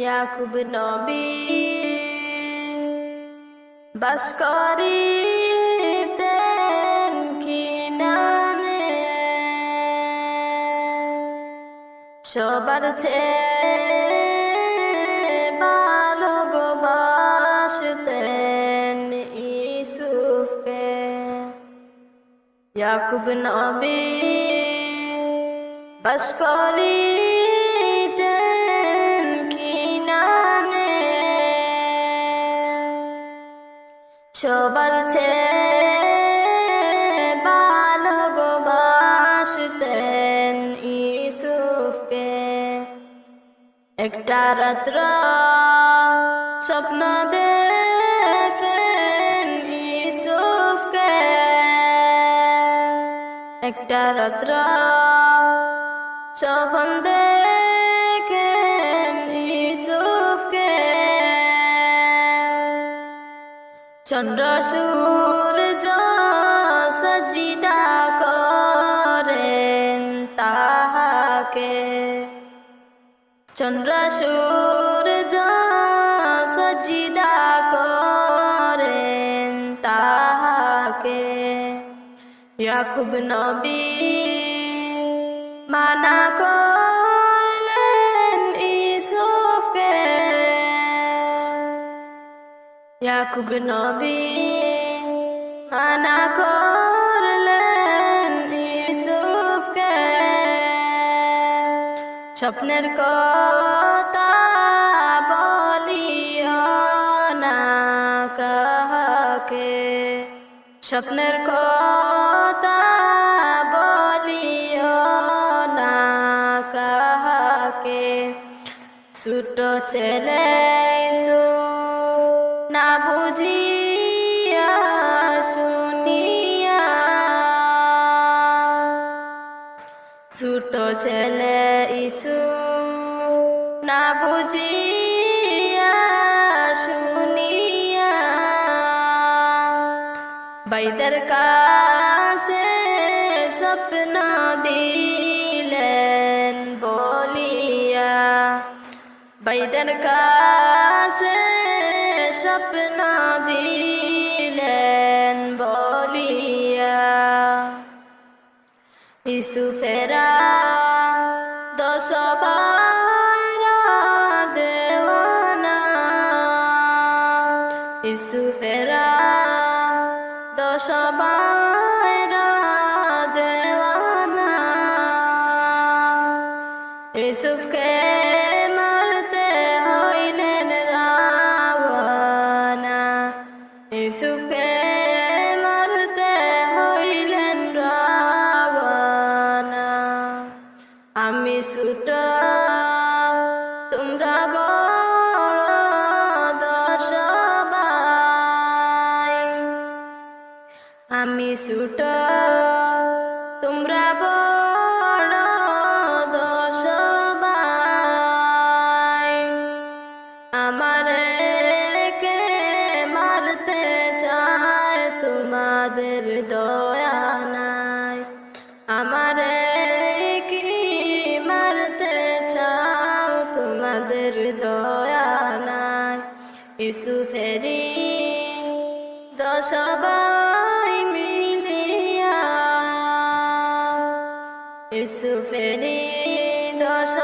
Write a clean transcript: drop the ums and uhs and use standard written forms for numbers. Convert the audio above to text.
ইয়াকুব নবী বাস করিতেন কিনানে, সবার চেয়ে ভালোবাসতেন ইউসুফকে। ইয়াকুব নবী বাস করিতেন কিনানে, সবার চেয়ে ভালোবাসতেন ইউসুফকে। একটা রাত্র স্বপ্ন দেখেন ইউসুফকে, একটা রাত্র স্বপ্ন দেখেন ইউসুফকে। চন্দ্র সূর্য সাজদা করেন তাহাকে, চন্দ্র সূর্য সাজদা করেন তাহাকে। ইয়াকুব নবী মানা করলেন ইউসুফকে, ইয়াকুব নবী মানা করলেন ইউসুফকে। স্বপ্নের কথা বলিও না কাহাকে, স্বপ্নের কথা বলিও না কাহাকে। ছোট ছেলে ইউসুফ না বুঝিয়া শুনিয়া, ছোট ছেলে ইউসুফ না বুঝিয়া শুনিয়া, বাইদের কাছে স্বপ্ন দিলেন বলিয়া, বাইদের কাছে স্বপ্ন দিলেন বলিয়া। ইউসুফেরা 10 ভাইরা দেওয়ানা, ইউসুফেরা 10 ভাইরা দেওয়ানা, ইউসুফকে মারতে হইলেন রাওয়ানা, ইউসুফকে মারতে হইলেন রাওয়ানা। আমি ছোট তোমরা বড় 10 ভাই, আমি ছোট তোমরা বড় 10 ভাই। আমারে কে মারতে চায় তোমাদের দয়া নাই, আমারে কি মারতে চাও তোমাদের দয়া নাই। ইউসুফেরি 10 ভাই মিলিয়া, ইউসুফেরি 10